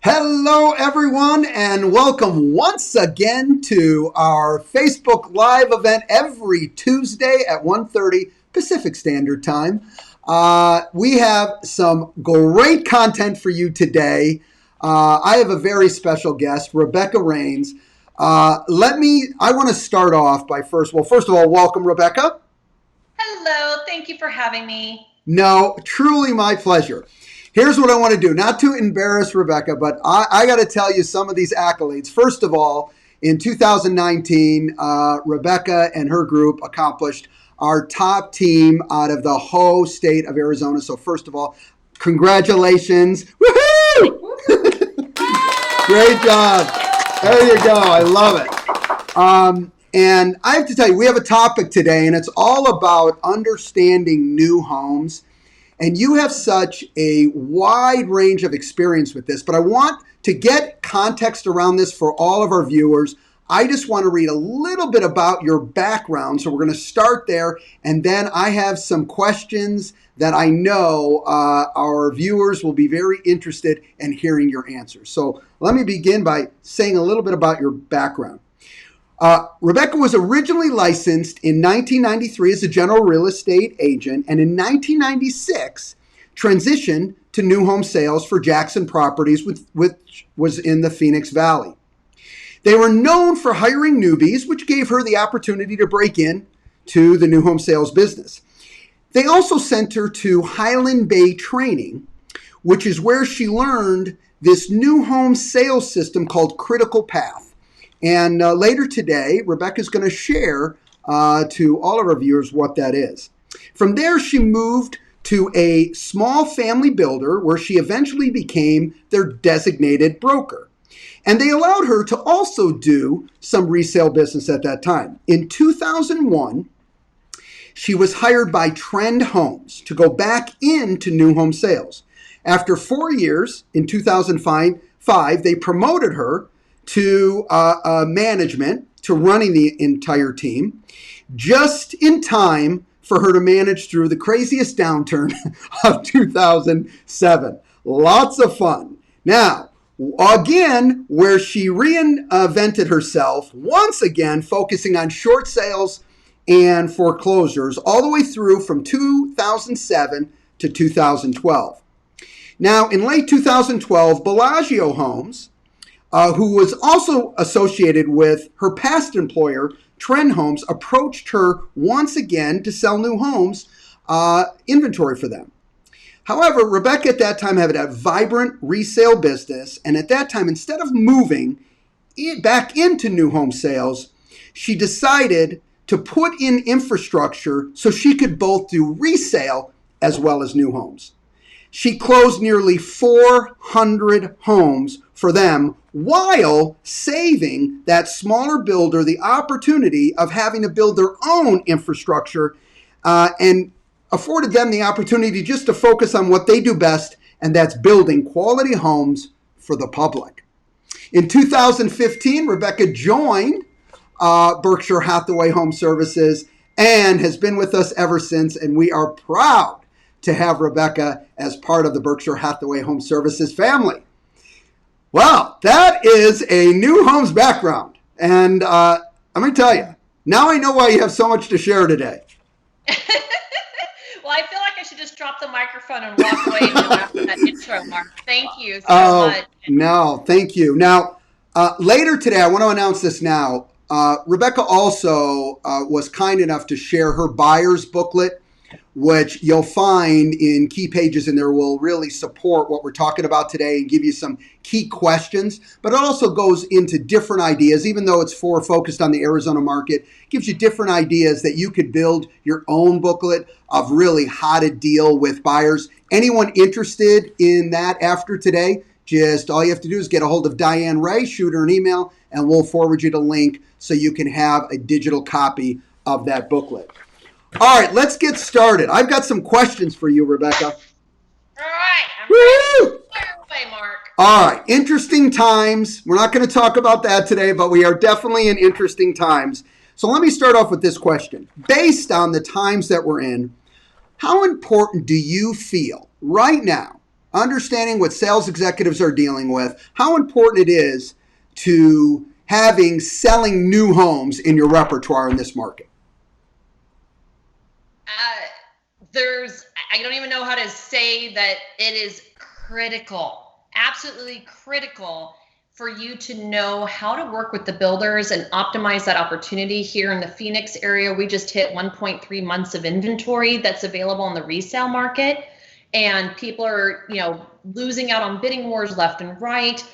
Hello, everyone, and welcome once again to our Facebook Live event every Tuesday at 1:30 Pacific Standard Time. We have some great content for you today. I have a very special guest, Rebecca Rains. I want to start off by first of all, welcome, Rebecca. Hello, thank you for having me. No, truly my pleasure. Here's what I want to do, not to embarrass Rebecca, but I got to tell you some of these accolades. First of all, in 2019, Rebecca and her group accomplished our top team out of the whole state of Arizona. So first of all, congratulations. Woohoo! Great job. There you go. I love it. And I have to tell you, we have a topic today, and it's all about understanding new homes. And you have such a wide range of experience with this, but I want to get context around this for all of our viewers. I just want to read a little bit about your background. So we're going to start there, and then I have some questions that I know our viewers will be very interested in hearing your answers. So let me begin by saying a little bit about your background. Rebecca was originally licensed in 1993 as a general real estate agent, and in 1996 transitioned to new home sales for Jackson Properties, which was in the Phoenix Valley. They were known for hiring newbies, which gave her the opportunity to break in to the new home sales business. They also sent her to Highland Bay Training, which is where she learned this new home sales system called Critical Path. And later today, Rebecca's going to share to all of our viewers what that is. From there, she moved to a small family builder where she eventually became their designated broker. And they allowed her to also do some resale business at that time. In 2001, she was hired by Trend Homes to go back into new home sales. After 4 years, in 2005, they promoted her to management, to running the entire team, just in time for her to manage through the craziest downturn of 2007. Lots of fun. Now, again, where she reinvented herself, once again, focusing on short sales and foreclosures, all the way through from 2007 to 2012. Now, in late 2012, Bellagio Homes, who was also associated with her past employer, Trend Homes, approached her once again to sell new homes inventory for them. However, Rebecca at that time had a vibrant resale business, and at that time, instead of moving back into new home sales, she decided to put in infrastructure so she could both do resale as well as new homes. She closed nearly 400 homes for them while saving that smaller builder the opportunity of having to build their own infrastructure and afforded them the opportunity just to focus on what they do best, and that's building quality homes for the public. In 2015, Rebecca joined Berkshire Hathaway Home Services and has been with us ever since, and we are proud to have Rebecca as part of the Berkshire Hathaway Home Services family. Well, that is a new homes background. And I'm going to tell you, now I know why you have so much to share today. Well, I feel like I should just drop the microphone and walk away after that intro, Mark. Thank you so much. No, thank you. Now, later today, I want to announce this now. Rebecca also was kind enough to share her buyer's booklet, which you'll find in key pages, and there will really support what we're talking about today and give you some key questions. But it also goes into different ideas, even though it's focused on the Arizona market, gives you different ideas that you could build your own booklet of really how to deal with buyers. Anyone interested in that after today, just all you have to do is get a hold of Diane Ray, shoot her an email, and we'll forward you the link so you can have a digital copy of that booklet. All right, let's get started. I've got some questions for you, Rebecca. All right, I'm ready. Fire away, Mark. All right, interesting times. We're not going to talk about that today, but we are definitely in interesting times. So let me start off with this question. Based on the times that we're in, how important do you feel right now understanding what sales executives are dealing with, how important it is to selling new homes in your repertoire in this market. I don't even know how to say that it is critical, absolutely critical for you to know how to work with the builders and optimize that opportunity. Here in the Phoenix area, we just hit 1.3 months of inventory that's available in the resale market. And people are, losing out on bidding wars left and right.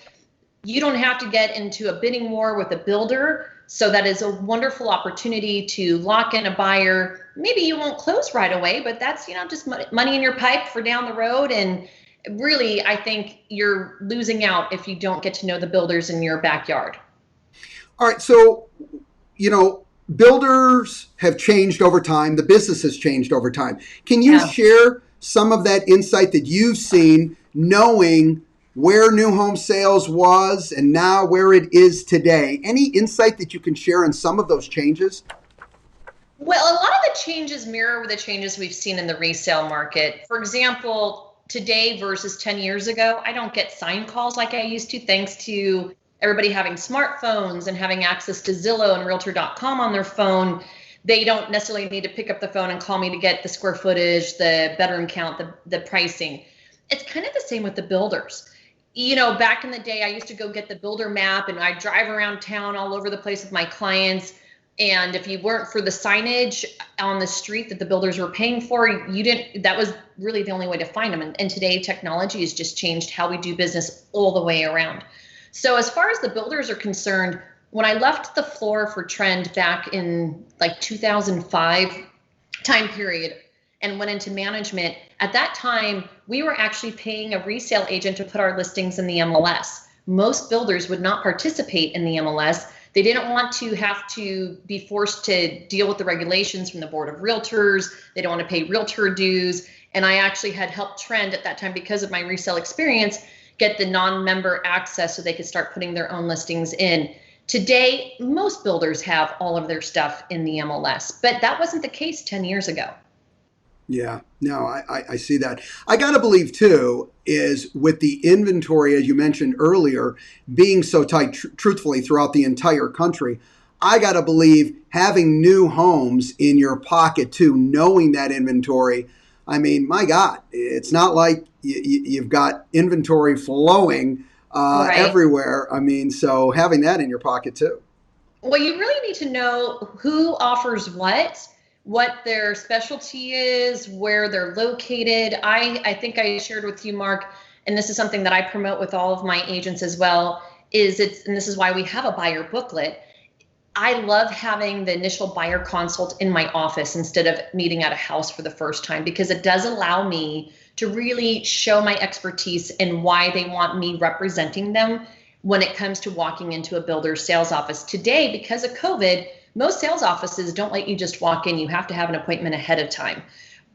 You don't have to get into a bidding war with a builder. So that is a wonderful opportunity to lock in a buyer. Maybe you won't close right away, but that's, just money in your pipe for down the road. And really, I think you're losing out if you don't get to know the builders in your backyard. All right. So, builders have changed over time. The business has changed over time. Can you share some of that insight that you've seen, knowing where new home sales was and now where it is today? Any insight that you can share on some of those changes? Well, a lot of the changes mirror the changes we've seen in the resale market. For example, today versus 10 years ago, I don't get sign calls like I used to, thanks to everybody having smartphones and having access to Zillow and Realtor.com on their phone. They don't necessarily need to pick up the phone and call me to get the square footage, the bedroom count, the pricing. It's kind of the same with the builders. Back in the day, I used to go get the builder map and I'd drive around town all over the place with my clients. And if you weren't for the signage on the street that the builders were paying for, that was really the only way to find them. And today technology has just changed how we do business all the way around. So as far as the builders are concerned, when I left the floor for Trend back in like 2005 time period, and went into management, at that time, we were actually paying a resale agent to put our listings in the MLS. Most builders would not participate in the MLS. They didn't want to have to be forced to deal with the regulations from the Board of Realtors. They don't want to pay realtor dues. And I actually had helped Trend at that time, because of my resale experience, get the non-member access so they could start putting their own listings in. Today, most builders have all of their stuff in the MLS, but that wasn't the case 10 years ago. Yeah, no, I see that. I got to believe, too, is with the inventory, as you mentioned earlier, being so tight, truthfully, throughout the entire country, I got to believe having new homes in your pocket, too, knowing that inventory. I mean, my God, it's not like you've got inventory flowing everywhere. I mean, so having that in your pocket, too. Well, you really need to know who offers what their specialty is, where they're located. I think I shared with you, Mark, and this is something that I promote with all of my agents as well, and this is why we have a buyer booklet. I love having the initial buyer consult in my office instead of meeting at a house for the first time, because it does allow me to really show my expertise and why they want me representing them when it comes to walking into a builder's sales office. Today, because of COVID, most sales offices don't let you just walk in. You have to have an appointment ahead of time.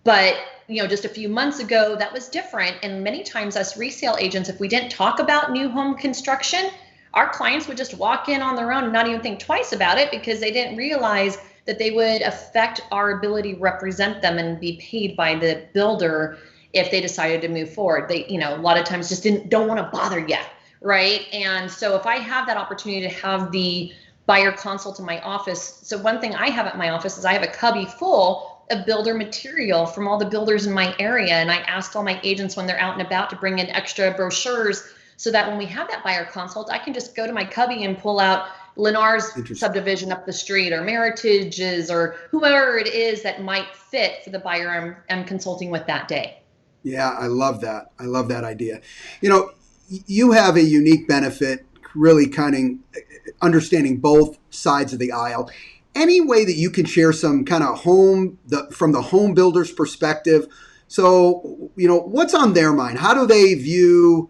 But, just a few months ago, that was different. And many times us resale agents, if we didn't talk about new home construction, our clients would just walk in on their own and not even think twice about it, because they didn't realize that they would affect our ability to represent them and be paid by the builder if they decided to move forward. They, a lot of times just don't want to bother you, right? And so if I have that opportunity to have the buyer consult in my office. So one thing I have at my office is I have a cubby full of builder material from all the builders in my area. And I asked all my agents when they're out and about to bring in extra brochures, so that when we have that buyer consult, I can just go to my cubby and pull out Lennar's subdivision up the street, or Meritage's, or whoever it is that might fit for the buyer I'm consulting with that day. Yeah, I love that. I love that idea. You have a unique benefit, really kind of understanding both sides of the aisle. Any way that you can share some kind of from the home builder's perspective? So, what's on their mind? How do they view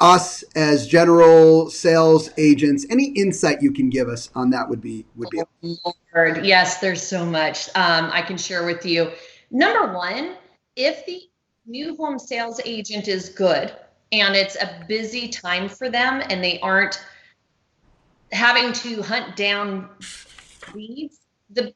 us as general sales agents? Any insight you can give us on that would be. Lord, yes, there's so much I can share with you. Number one, if the new home sales agent is good and it's a busy time for them and they aren't having to hunt down leads, the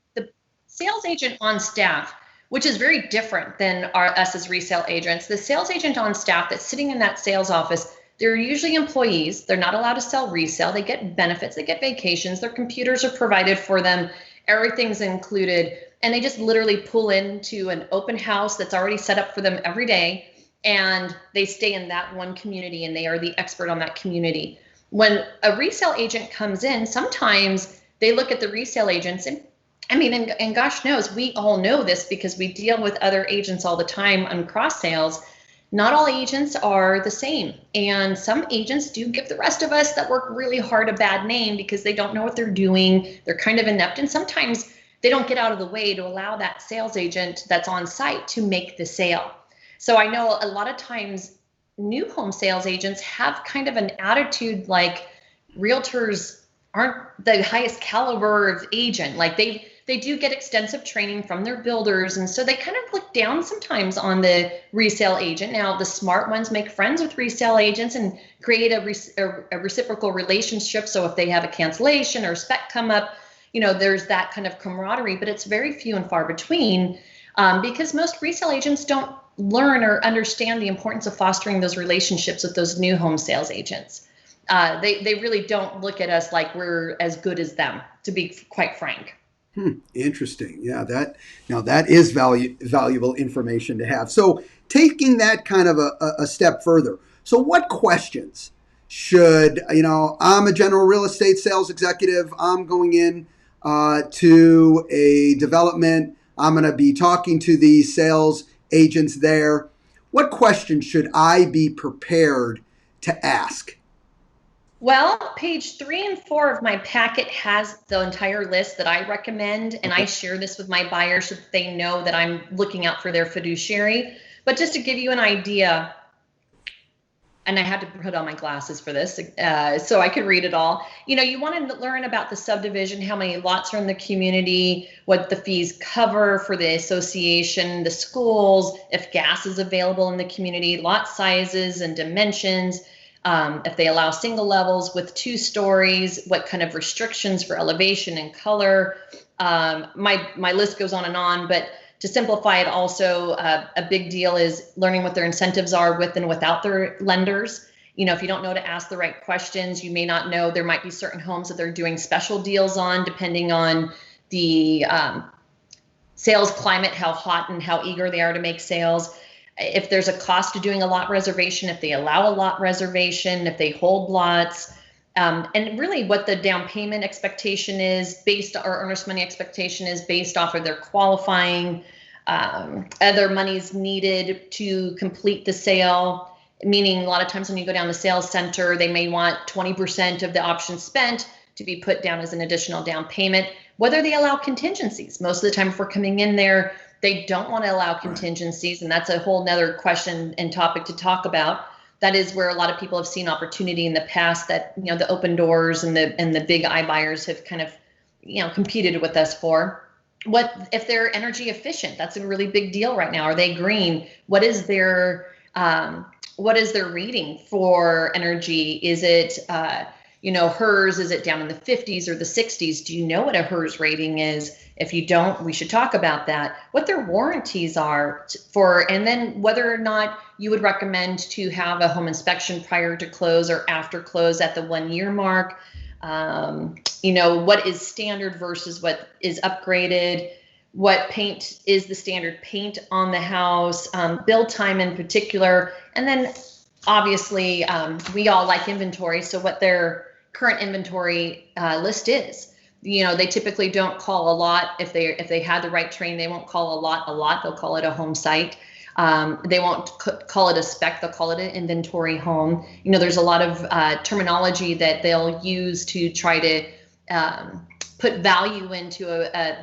sales agent on staff which is very different than us as resale agents. The sales agent on staff that's sitting in that sales office, they're usually employees. They're not allowed to sell resale. They get benefits, they get vacations, their computers are provided for them, everything's included. And they just literally pull into an open house that's already set up for them every day. And they stay in that one community and they are the expert on that community. When a resale agent comes in, sometimes they look at the resale agents and gosh knows, we all know this because we deal with other agents all the time on cross sales. Not all agents are the same. And some agents do give the rest of us that work really hard a bad name because they don't know what they're doing. They're kind of inept. And sometimes they don't get out of the way to allow that sales agent that's on site to make the sale. So I know a lot of times new home sales agents have kind of an attitude like realtors aren't the highest caliber of agent. Like they do get extensive training from their builders. And so they kind of look down sometimes on the resale agent. Now, the smart ones make friends with resale agents and create a reciprocal relationship. So if they have a cancellation or spec come up, there's that kind of camaraderie, but it's very few and far between because most resale agents don't learn or understand the importance of fostering those relationships with those new home sales agents. They really don't look at us like we're as good as them, to be quite frank. Interesting. Yeah, that is valuable information to have. So taking that kind of a step further. So what questions should, I'm a general real estate sales executive. I'm going in to a development. I'm going to be talking to the sales agents there. What questions should I be prepared to ask? Well, page 3 and 4 of my packet has the entire list that I recommend, and I share this with my buyers so that they know that I'm looking out for their fiduciary. But just to give you an idea, and I had to put on my glasses for this so I could read it all. You want to learn about the subdivision, how many lots are in the community, what the fees cover for the association, the schools, if gas is available in the community, lot sizes and dimensions. If they allow single levels with 2 stories, what kind of restrictions for elevation and color. My list goes on, but to simplify it also, a big deal is learning what their incentives are with and without their lenders. If you don't know to ask the right questions, you may not know there might be certain homes that they're doing special deals on depending on the sales climate, how hot and how eager they are to make sales. If there's a cost to doing a lot reservation, if they allow a lot reservation, if they hold lots, and really what the down payment expectation is or earnest money expectation is based off of their qualifying, other monies needed to complete the sale, meaning a lot of times when you go down the sales center, they may want 20% of the option spent to be put down as an additional down payment, whether they allow contingencies. Most of the time if we're coming in there, they don't want to allow contingencies, and that's a whole nother question and topic to talk about. That is where a lot of people have seen opportunity in the past that, the open doors and the big iBuyers have kind of, competed with us for. What if they're energy efficient? That's a really big deal right now. Are they green? What is their reading for energy? Is it HERS, is it down in the 50s or the 60s? Do you know what a HERS rating is? If you don't, we should talk about that. What their warranties are and then whether or not you would recommend to have a home inspection prior to close or after close at the 1-year mark. What is standard versus what is upgraded? What paint is the standard paint on the house? Build time in particular. And then obviously we all like inventory. So what their current inventory list is. They typically don't call a lot. If they had the right training, they won't call a lot. They'll call it a home site. They won't call it a spec. They'll call it an inventory home. There's a lot of terminology that they'll use to try to put value into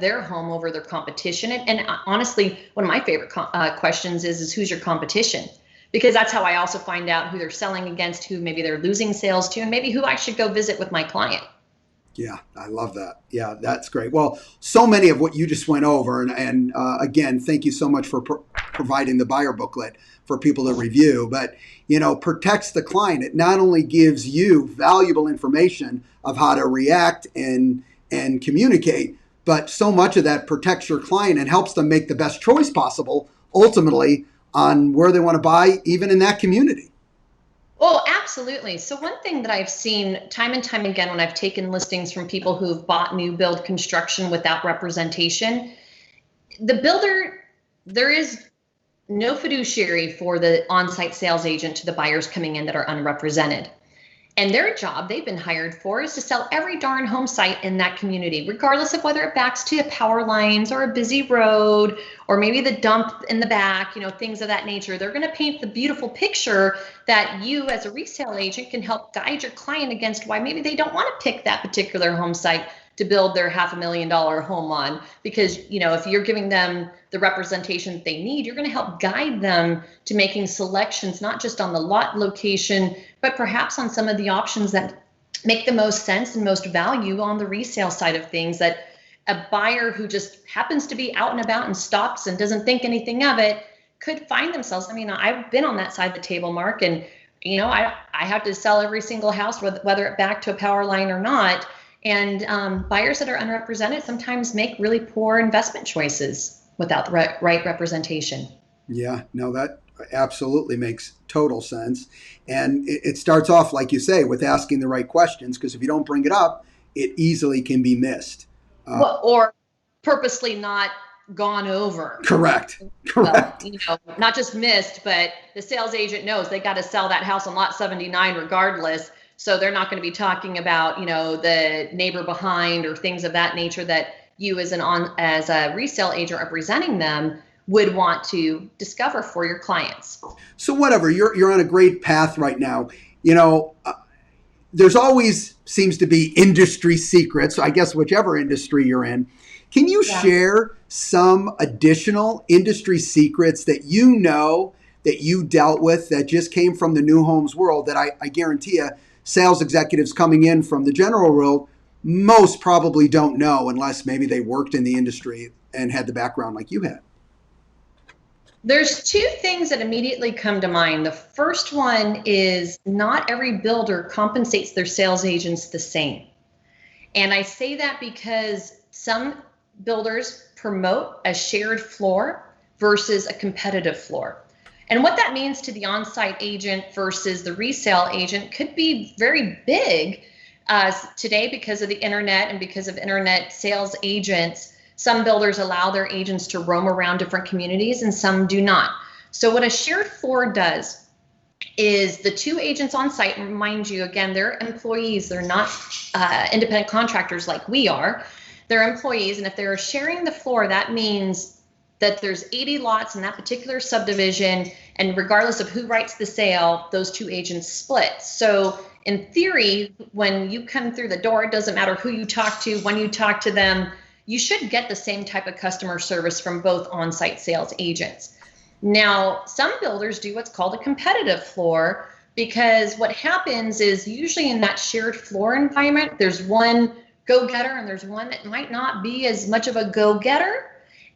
their home over their competition. And honestly, one of my favorite questions is who's your competition? Because that's how I also find out who they're selling against, who maybe they're losing sales to, and maybe who I should go visit with my client. Yeah, I love that. Yeah, that's great. Well, so many of what you just went over, and again, thank you so much for providing the buyer booklet for people to review, but, protects the client. It not only gives you valuable information of how to react and communicate, but so much of that protects your client and helps them make the best choice possible ultimately on where they want to buy, even in that community. Oh, absolutely. So one thing that I've seen time and time again when I've taken listings from people who've bought new build construction without representation, the builder, there is no fiduciary for the on-site sales agent to the buyers coming in that are unrepresented. And their job they've been hired for is to sell every darn home site in that community, regardless of whether it backs to power lines or a busy road, or maybe the dump in the back, things of that nature. They're going to paint the beautiful picture that you as a resale agent can help guide your client against why maybe they don't want to pick that particular home site to build their $500,000 home on. Because, if you're giving them the representation they need, you're going to help guide them to making selections, not just on the lot location, but perhaps on some of the options that make the most sense and most value on the resale side of things, that a buyer who just happens to be out and about and stops and doesn't think anything of it could find themselves. I mean, I've been on that side of the table, Mark, and I have to sell every single house, whether it backed to a power line or not. And buyers that are unrepresented sometimes make really poor investment choices without the right representation. Yeah, no, that absolutely makes total sense. And it starts off, like you say, with asking the right questions, because if you don't bring it up, it easily can be missed. Or purposely not gone over. Correct. Not just missed, but the sales agent knows they got to sell that house on lot 79 regardless. So they're not going to be talking about, the neighbor behind or things of that nature that you as a resale agent representing them would want to discover for your clients. So whatever, you're on a great path right now. There's always seems to be industry secrets, I guess whichever industry you're in. Can you share some additional industry secrets that that you dealt with that just came from the new homes world that I guarantee you sales executives coming in from the general world most probably don't know unless maybe they worked in the industry and had the background like you had? There's two things that immediately come to mind. The first one is not every builder compensates their sales agents the same. And I say that because some builders promote a shared floor versus a competitive floor. And what that means to the on-site agent versus the resale agent could be very big today because of the internet and because of internet sales agents. Some builders allow their agents to roam around different communities and some do not. So what a shared floor does is the two agents on site, and remind you again, they're employees. They're not independent contractors like we are. They're employees. And if they're sharing the floor, that means that there's 80 lots in that particular subdivision, and regardless of who writes the sale, those two agents split. So in theory, when you come through the door, it doesn't matter who you talk to, when you talk to them, you should get the same type of customer service from both on-site sales agents. Now, some builders do what's called a competitive floor, because what happens is usually in that shared floor environment, there's one go-getter and there's one that might not be as much of a go-getter.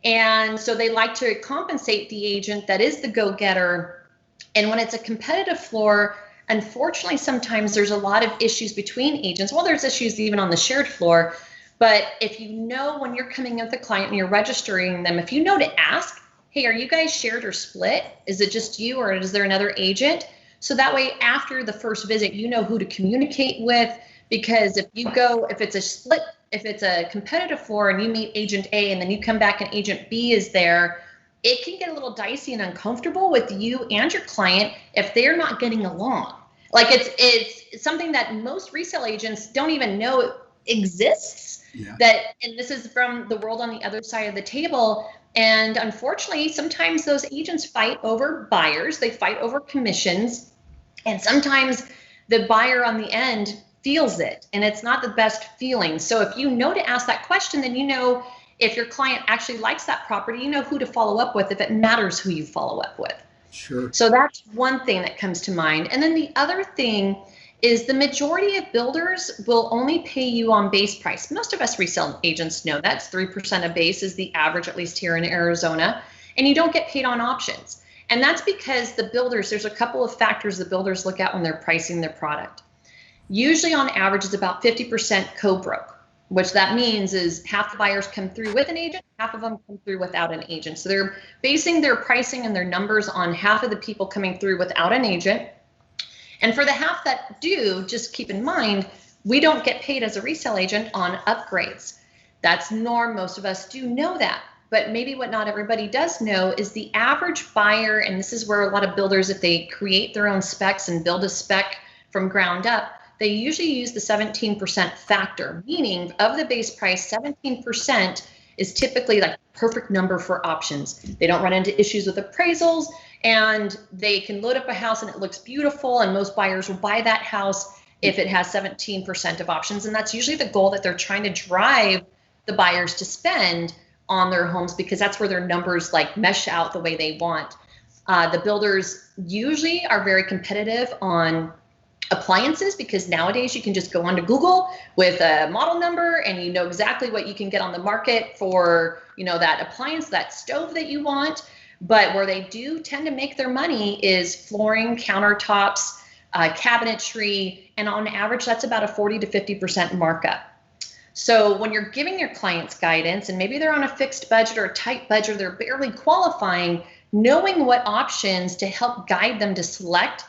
And so they like to compensate the agent that is the go-getter. And when it's a competitive floor, unfortunately, sometimes there's a lot of issues between agents. Well, there's issues even on the shared floor. But if you know when you're coming in with a client and you're registering them, if you know to ask, hey, are you guys shared or split? Is it just you or is there another agent? So that way, after the first visit, you know who to communicate with. Because if it's a split, if it's a competitive floor and you meet agent A and then you come back and agent B is there, it can get a little dicey and uncomfortable with you and your client if they're not getting along. Like it's something that most resale agents don't even know exists. Yeah. And this is from the world on the other side of the table. And unfortunately, sometimes those agents fight over buyers, they fight over commissions, and sometimes the buyer on the end feels it, and it's not the best feeling. So if you know to ask that question, then you know if your client actually likes that property, you know who to follow up with if it matters who you follow up with. Sure. So that's one thing that comes to mind. And then the other thing is the majority of builders will only pay you on base price. Most of us resale agents know that's 3% of base is the average, at least here in Arizona, and you don't get paid on options. And that's because the builders, there's a couple of factors the builders look at when they're pricing their product. Usually on average, it's about 50% co-broke. which that means is half the buyers come through with an agent, half of them come through without an agent. So they're basing their pricing and their numbers on half of the people coming through without an agent. And for the half that do, just keep in mind, we don't get paid as a resale agent on upgrades. That's norm. Most of us do know that. But maybe what not everybody does know is the average buyer, and this is where a lot of builders, if they create their own specs and build a spec from ground up, they usually use the 17% factor, meaning of the base price, 17% is typically like the perfect number for options. They don't run into issues with appraisals, and they can load up a house and it looks beautiful, and most buyers will buy that house if it has 17% of options. And that's usually the goal that they're trying to drive the buyers to spend on their homes, because that's where their numbers like mesh out the way they want. The builders usually are very competitive on appliances, because nowadays you can just go onto Google with a model number and you know exactly what you can get on the market for, you know, that appliance, that stove that you want. But where they do tend to make their money is flooring, countertops, cabinetry, and on average that's about a 40 to 50% markup. So when you're giving your clients guidance, and maybe they're on a fixed budget or a tight budget, they're barely qualifying, knowing what options to help guide them to select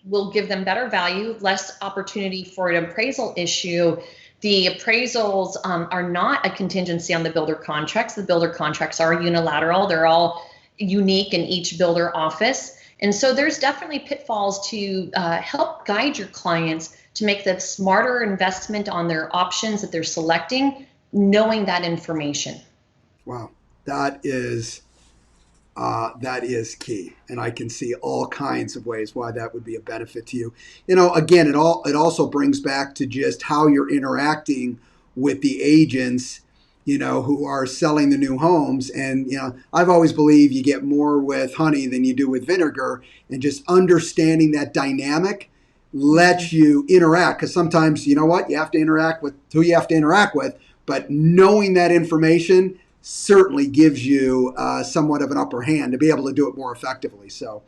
will give them better value, less opportunity for an appraisal issue. The appraisals are not a contingency on the builder contracts. The builder contracts are unilateral. They're all unique in each builder office. And so there's definitely pitfalls to help guide your clients to make the smarter investment on their options that they're selecting, knowing that information. Wow, that is key, and I can see all kinds of ways why that would be a benefit to you. You know, again, it also brings back to just how you're interacting with the agents, you know, who are selling the new homes. And you know, I've always believed you get more with honey than you do with vinegar, and just understanding that dynamic lets you interact, because sometimes, you know what, you have to interact with who you have to interact with, but knowing that information certainly gives you somewhat of an upper hand to be able to do it more effectively. So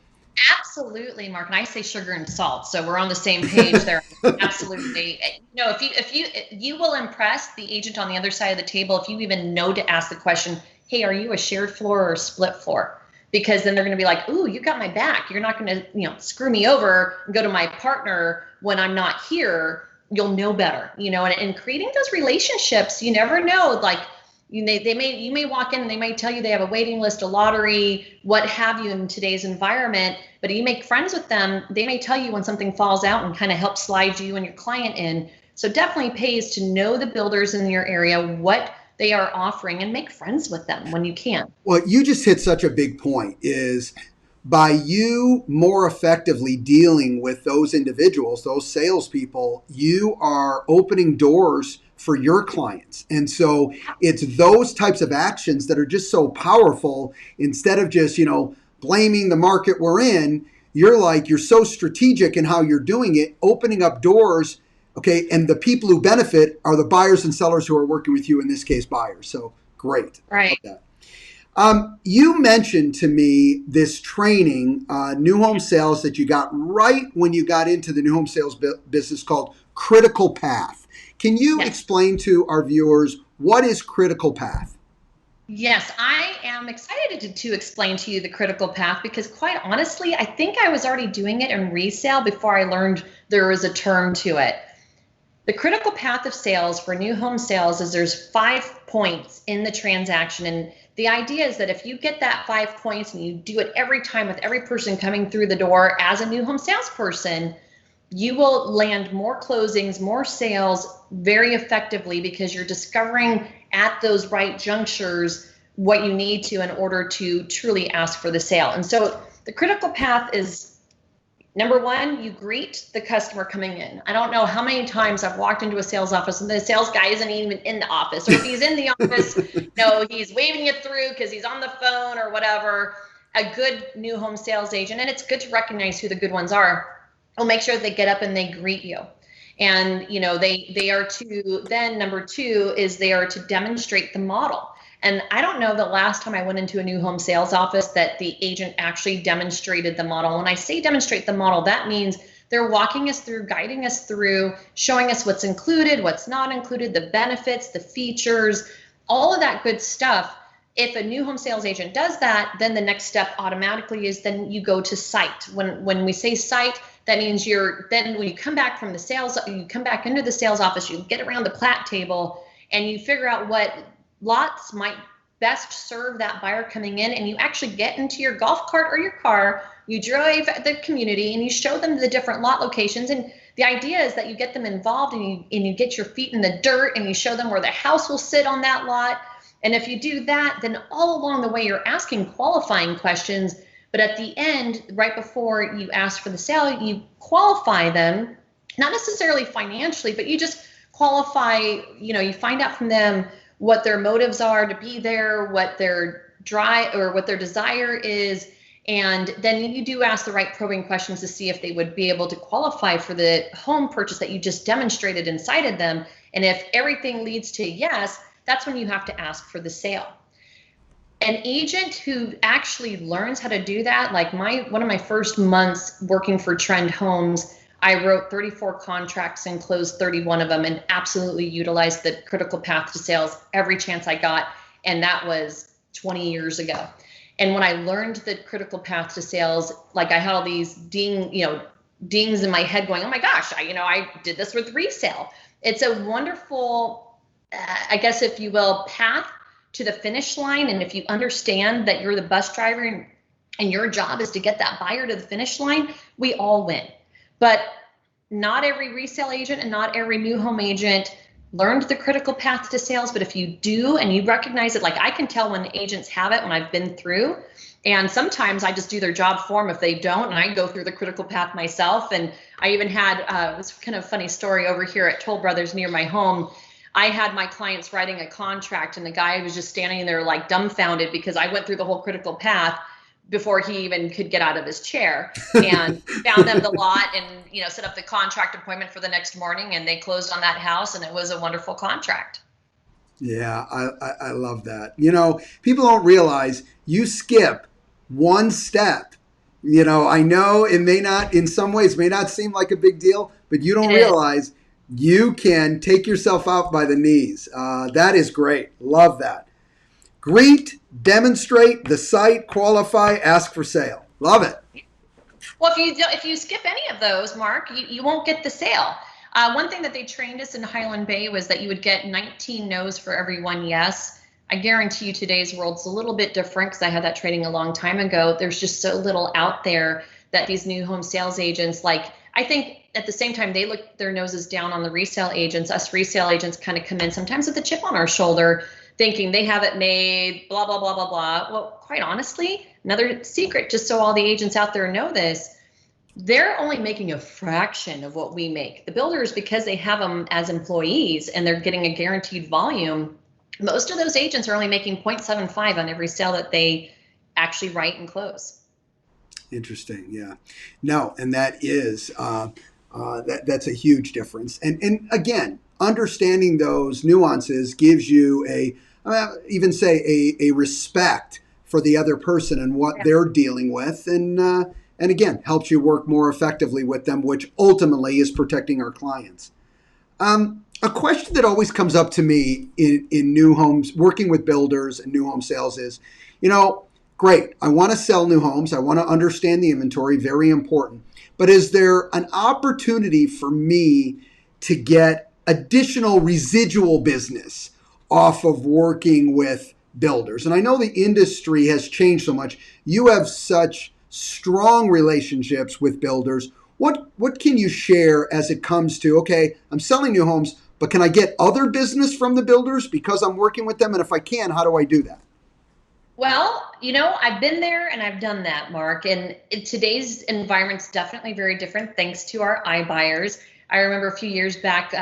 absolutely, Mark, and I say sugar and salt, so we're on the same page there. Absolutely. You know, if you will impress the agent on the other side of the table if you even know to ask the question, hey, are you a shared floor or a split floor? Because then they're going to be like, ooh, you got my back. You're not going to, you know, screw me over and go to my partner when I'm not here. You'll know better, you know, and creating those relationships, you never know, like, you may walk in and they may tell you they have a waiting list, a lottery, what have you in today's environment, but you make friends with them, they may tell you when something falls out and kind of help slide you and your client in. So definitely pays to know the builders in your area, what they are offering, and make friends with them when you can. Well, you just hit such a big point, is by you more effectively dealing with those individuals, those salespeople, you are opening doors for your clients. And so it's those types of actions that are just so powerful. Instead of just, you know, blaming the market we're in, you're so strategic in how you're doing it, opening up doors. Okay, and the people who benefit are the buyers and sellers who are working with you, in this case, buyers. So great. Right. You mentioned to me this training, new home sales, that you got right when you got into the new home sales business, called Critical Path. Can you explain to our viewers, what is Critical Path? Yes, I am excited to explain to you the Critical Path, because quite honestly, I think I was already doing it in resale before I learned there was a term to it. The critical path of sales for new home sales is there's 5 points in the transaction. And the idea is that if you get that 5 points and you do it every time with every person coming through the door as a new home salesperson, you will land more closings, more sales very effectively, because you're discovering at those right junctures what you need to in order to truly ask for the sale. And so the critical path is, number one, you greet the customer coming in. I don't know how many times I've walked into a sales office and the sales guy isn't even in the office, or if he's in the office, he's waving you through because he's on the phone or whatever. A good new home sales agent, and it's good to recognize who the good ones are, will make sure they get up and they greet you. And, they are to, then number two is they are to demonstrate the model. And I don't know the last time I went into a new home sales office that the agent actually demonstrated the model. When I say demonstrate the model, that means They're walking us through, guiding us through, showing us what's included, what's not included, the benefits, the features, all of that good stuff. If a new home sales agent does that, then the next step automatically is then you go to site. When we say site, that means then when you come back from the sales, you come back into the sales office, you get around the plat table and you figure out what lots might best serve that buyer coming in, and you actually get into your golf cart or your car, you drive the community and you show them the different lot locations. And the idea is that you get them involved and you get your feet in the dirt and you show them where the house will sit on that lot. And if you do that, then all along the way, you're asking qualifying questions. But at the end, right before you ask for the sale, you qualify them, not necessarily financially, but you just qualify, you find out from them what their motives are to be there, what their drive or what their desire is. And then you do ask the right probing questions to see if they would be able to qualify for the home purchase that you just demonstrated and cited them. And if everything leads to yes, that's when you have to ask for the sale. An agent who actually learns how to do that, like one of my first months working for Trend Homes, I wrote 34 contracts and closed 31 of them and absolutely utilized the critical path to sales every chance I got. And that was 20 years ago. And when I learned the critical path to sales, like I had all these dings in my head going, oh my gosh, I did this with resale. It's a wonderful, I guess, if you will, path to the finish line. And if you understand that you're the bus driver and your job is to get that buyer to the finish line, we all win. But not every resale agent and not every new home agent learned the critical path to sales. But if you do and you recognize it, like I can tell when agents have it when I've been through. And sometimes I just do their job for them if they don't, and I go through the critical path myself. And I even had this kind of funny story over here at Toll Brothers near my home. I had my clients writing a contract and the guy was just standing there like dumbfounded because I went through the whole critical path before he even could get out of his chair, and found them the lot and, set up the contract appointment for the next morning, and they closed on that house, and it was a wonderful contract. Yeah, I love that. People don't realize you skip one step. I know it may not, in some ways, may not seem like a big deal, but you don't realize you can take yourself out by the knees. That is great. Love that. Greet, demonstrate, the site, qualify, ask for sale. Love it. Well, if you skip any of those, Mark, you won't get the sale. One thing that they trained us in Highland Bay was that you would get 19 no's for every one yes. I guarantee you today's world's a little bit different because I had that training a long time ago. There's just so little out there that these new home sales agents, I think at the same time, they look their noses down on the resale agents. Us resale agents kind of come in sometimes with a chip on our shoulder, thinking they have it made, blah, blah, blah, blah, blah. Well, quite honestly, another secret, just so all the agents out there know this, they're only making a fraction of what we make. The builders, because they have them as employees and they're getting a guaranteed volume, most of those agents are only making 0.75 on every sale that they actually write and close. Interesting. Yeah. No, and that is, that's a huge difference. And again, understanding those nuances gives you a respect for the other person and what they're dealing with. And again, helps you work more effectively with them, which ultimately is protecting our clients. A question that always comes up to me in new homes, working with builders and new home sales is, great, I want to sell new homes. I want to understand the inventory, very important. But is there an opportunity for me to get additional residual business off of working with builders? And I know the industry has changed so much. You have such strong relationships with builders. What can you share as it comes to, okay, I'm selling new homes, but can I get other business from the builders because I'm working with them? And if I can, how do I do that? Well, I've been there and I've done that, Mark. And today's environment's definitely very different thanks to our iBuyers. I remember a few years back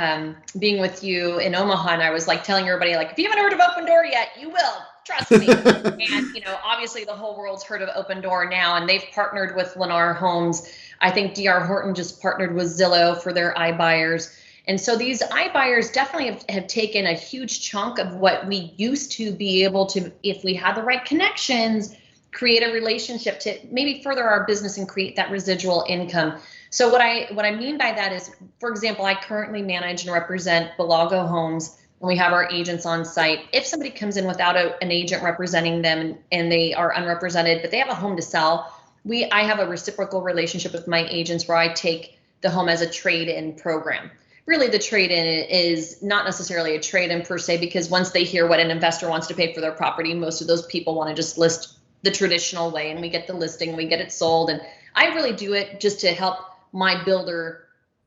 being with you in Omaha, and I was telling everybody, if you haven't heard of Opendoor yet, you will. Trust me. And, obviously the whole world's heard of Opendoor now, and they've partnered with Lennar Homes. I think D.R. Horton just partnered with Zillow for their iBuyers. And so these iBuyers definitely have taken a huge chunk of what we used to be able to, if we had the right connections, create a relationship to maybe further our business and create that residual income. So what I mean by that is, for example, I currently manage and represent Belago Homes, and we have our agents on site. If somebody comes in without an agent representing them and they are unrepresented, but they have a home to sell, I have a reciprocal relationship with my agents where I take the home as a trade-in program. Really, the trade-in is not necessarily a trade-in per se, because once they hear what an investor wants to pay for their property, most of those people want to just list the traditional way, and we get the listing, we get it sold. And I really do it just to help my builder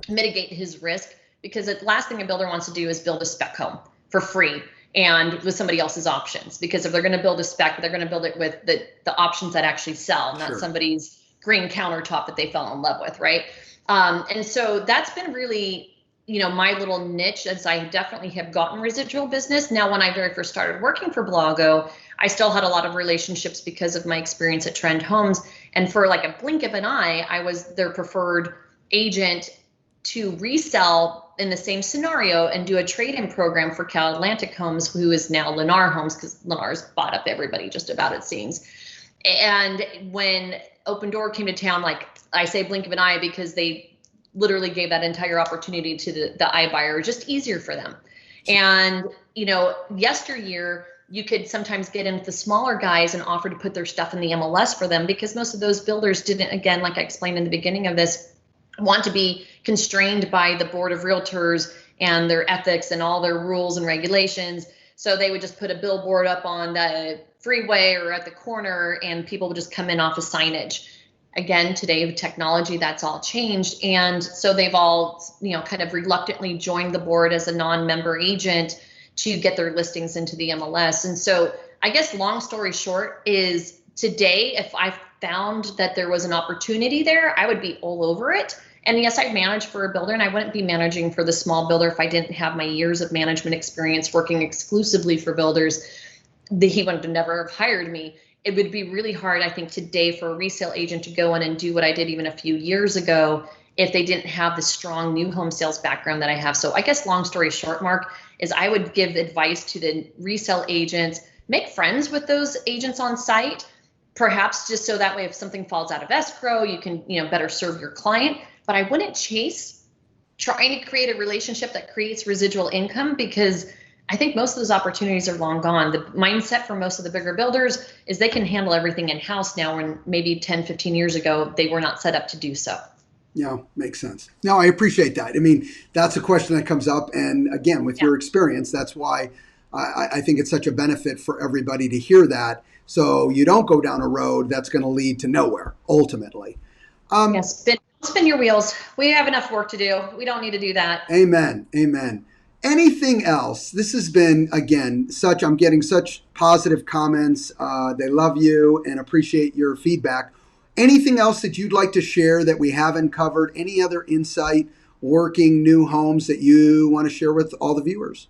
mitigate his risk, because the last thing a builder wants to do is build a spec home for free and with somebody else's options. Because if they're going to build a spec, they're going to build it with the options that actually sell, not somebody's green countertop that they fell in love with, right? And so that's been really, my little niche, as I definitely have gotten residual business. Now, when I very first started working for Belago, I still had a lot of relationships because of my experience at Trend Homes. And for like a blink of an eye, I was their preferred agent to resell in the same scenario and do a trade-in program for Cal Atlantic Homes, who is now Lennar Homes, because Lennar's bought up everybody just about, it seems. And when Open Door came to town, like I say blink of an eye because they literally gave that entire opportunity to the iBuyer, just easier for them. And, yesteryear, you could sometimes get in with the smaller guys and offer to put their stuff in the MLS for them, because most of those builders didn't, again, like I explained in the beginning of this, want to be constrained by the board of realtors and their ethics and all their rules and regulations. So they would just put a billboard up on the freeway or at the corner, and people would just come in off of signage. Again, today with technology, that's all changed. And so they've all, kind of reluctantly joined the board as a non-member agent to get their listings into the MLS. And so I guess long story short is, today, if I found that there was an opportunity there, I would be all over it. And yes, I'd manage for a builder, and I wouldn't be managing for the small builder if I didn't have my years of management experience working exclusively for builders. He would have never have hired me. It would be really hard, I think, today for a resale agent to go in and do what I did even a few years ago if they didn't have the strong new home sales background that I have. So I guess long story short, Mark, is I would give advice to the resale agents, make friends with those agents on site, perhaps just so that way if something falls out of escrow, you can, better serve your client. But I wouldn't chase trying to create a relationship that creates residual income, because I think most of those opportunities are long gone. The mindset for most of the bigger builders is they can handle everything in-house now, when maybe 10, 15 years ago, they were not set up to do so. Yeah, makes sense. No, I appreciate that. I mean, that's a question that comes up. And again, with your experience, that's why I think it's such a benefit for everybody to hear that. So you don't go down a road that's going to lead to nowhere, ultimately. Yes, spin your wheels. We have enough work to do. We don't need to do that. Amen. Amen. Anything else? This has been, again, I'm getting such positive comments. They love you and appreciate your feedback. Anything else that you'd like to share that we haven't covered? Any other insight working new homes that you want to share with all the viewers?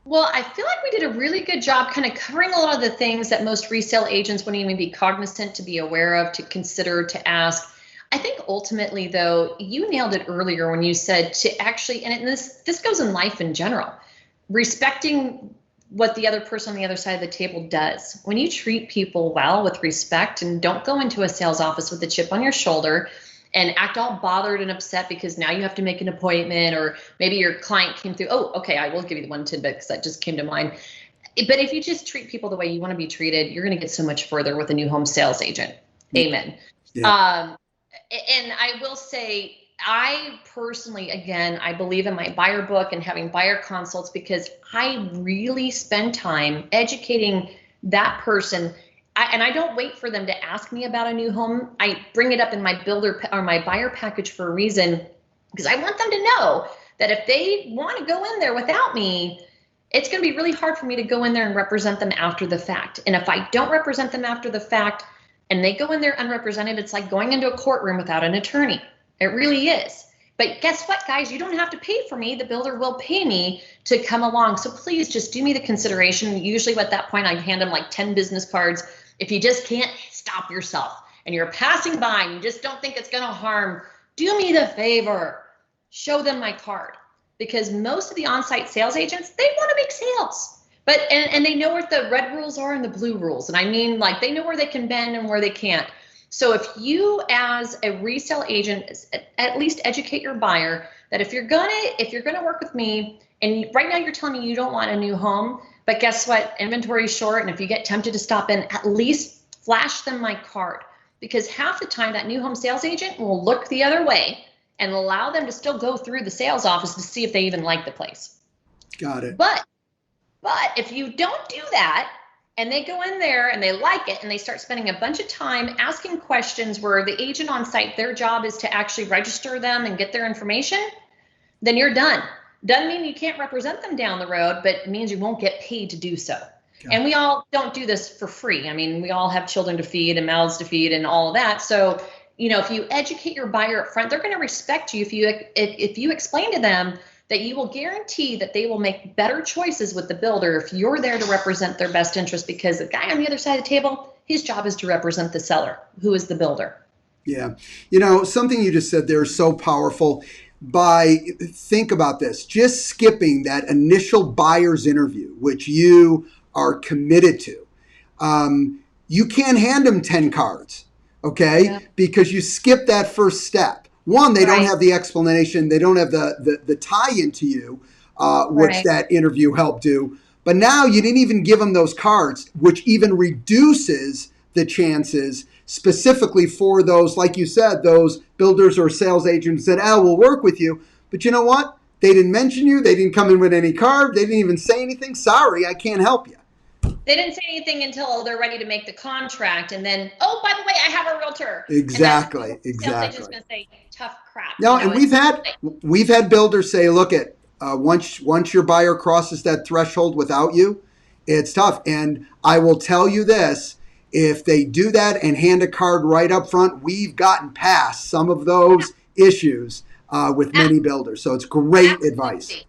Well, I feel like we did a really good job kind of covering a lot of the things that most resale agents wouldn't even be cognizant, to be aware of, to consider, to ask. I think ultimately, though, you nailed it earlier when you said to actually, and this goes in life in general, respecting what the other person on the other side of the table does. When you treat people well with respect, and don't go into a sales office with a chip on your shoulder and act all bothered and upset because now you have to make an appointment, or maybe your client came through. Oh, okay, I will give you the one tidbit because that just came to mind. But if you just treat people the way you want to be treated, you're going to get so much further with a new home sales agent. Amen. Yeah. And I will say, I personally, again, I believe in my buyer book and having buyer consults, because I really spend time educating that person. And I don't wait for them to ask me about a new home. I bring it up in my builder or my buyer package for a reason, because I want them to know that if they want to go in there without me, it's going to be really hard for me to go in there and represent them after the fact. And if I don't represent them after the fact and they go in there unrepresented, it's like going into a courtroom without an attorney. It really is. But guess what, guys? You don't have to pay for me. The builder will pay me to come along. So please just do me the consideration. Usually at that point, I hand them like 10 business cards. If you just can't stop yourself and you're passing by and you just don't think it's going to harm, do me the favor. Show them my card. Because most of the on-site sales agents, they want to make sales. But and they know what the red rules are and the blue rules. And I mean, like, they know where they can bend and where they can't. So if you as a resale agent at least educate your buyer that if you're gonna work with me, and right now you're telling me you don't want a new home, but guess what? Inventory is short, and if you get tempted to stop in, at least flash them my card. Because half the time that new home sales agent will look the other way and allow them to still go through the sales office to see if they even like the place. Got it. But if you don't do that, and they go in there and they like it and they start spending a bunch of time asking questions where the agent on site, their job is to actually register them and get their information, then you're done. Doesn't mean you can't represent them down the road, but it means you won't get paid to do so. Okay. And we all don't do this for free. I mean, we all have children to feed and mouths to feed and all of that. So, if you educate your buyer up front, they're going to respect you if you explain to them that you will guarantee that they will make better choices with the builder if you're there to represent their best interest, because the guy on the other side of the table, his job is to represent the seller, who is the builder. Yeah. Something you just said there is so powerful. Think about this, just skipping that initial buyer's interview, which you are committed to. You can't hand them 10 cards, okay? Yeah. Because you skip that first step. One, they don't have the explanation. They don't have the tie-in to you, which that interview helped do. But now you didn't even give them those cards, which even reduces the chances specifically for those, like you said, those builders or sales agents that, we'll work with you. But you know what? They didn't mention you. They didn't come in with any card. They didn't even say anything. Sorry, I can't help you. They didn't say anything until they're ready to make the contract, and then, oh, by the way, I have a realtor. Exactly. They're just going to say tough crap. No, and we've had builders say, look, once your buyer crosses that threshold without you, it's tough. And I will tell you this: if they do that and hand a card right up front, we've gotten past some of those issues with many builders. So it's great advice.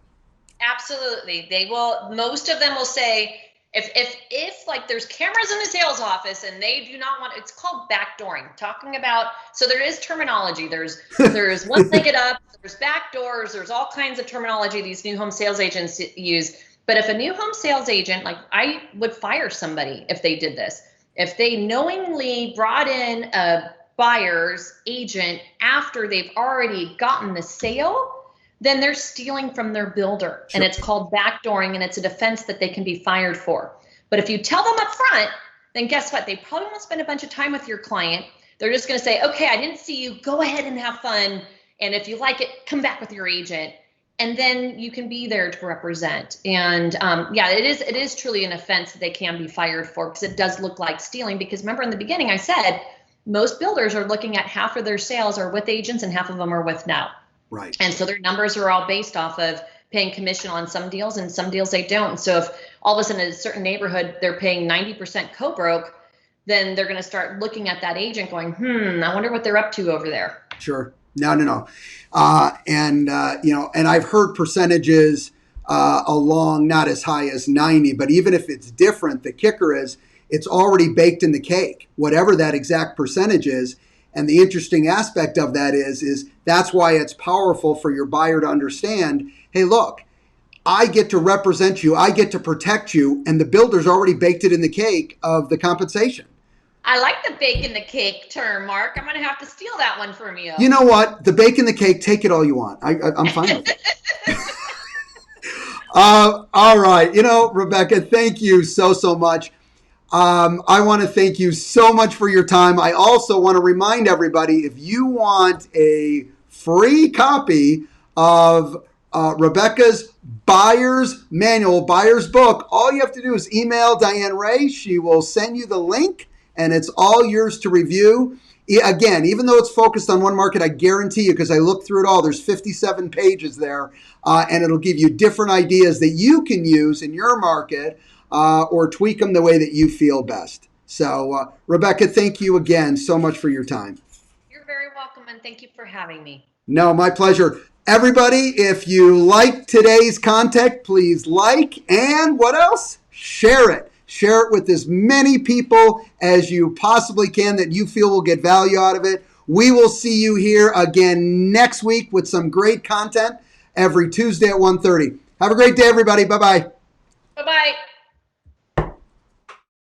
Absolutely, they will. Most of them will say, if like there's cameras in the sales office and they do not want, it's called backdooring. Talking about, so there is terminology. There's one-legged up, there's back doors, there's all kinds of terminology these new home sales agents use. But if a new home sales agent, like, I would fire somebody if they did this. If they knowingly brought in a buyer's agent after they've already gotten the sale, then they're stealing from their builder. Sure. And it's called backdooring, and it's a defense that they can be fired for. But if you tell them up front, then guess what? They probably won't spend a bunch of time with your client. They're just going to say, okay, I didn't see you. Go ahead and have fun. And if you like it, come back with your agent. And then you can be there to represent. And it is truly an offense that they can be fired for, because it does look like stealing. Because remember in the beginning, I said, most builders are looking at half of their sales are with agents and half of them are with now. Right. And so their numbers are all based off of paying commission on some deals, and some deals they don't. So if all of a sudden in a certain neighborhood they're paying 90% co-broke, then they're going to start looking at that agent going, I wonder what they're up to over there. Sure. No. And I've heard percentages along not as high as 90, but even if it's different, the kicker is it's already baked in the cake, whatever that exact percentage is. And the interesting aspect of that is that's why it's powerful for your buyer to understand, hey, look, I get to represent you, I get to protect you, and the builder's already baked it in the cake of the compensation. I like the bake in the cake term, Mark. I'm going to have to steal that one from you. You know what? The bake in the cake, take it all you want. I'm fine with it. All right. Rebecca, thank you so much. I want to thank you so much for your time. I also want to remind everybody, if you want a free copy of Rebecca's Buyer's Manual, Buyer's Book, all you have to do is email Diane Ray. She will send you the link, and it's all yours to review. Again, even though it's focused on one market, I guarantee you, because I looked through it all, there's 57 pages there, and it'll give you different ideas that you can use in your market, or tweak them the way that you feel best. So, Rebecca, thank you again so much for your time. You're very welcome, and thank you for having me. No, my pleasure. Everybody, if you like today's content, please like, and what else? Share it. Share it with as many people as you possibly can that you feel will get value out of it. We will see you here again next week with some great content every Tuesday at 1:30. Have a great day, everybody. Bye-bye. Bye-bye.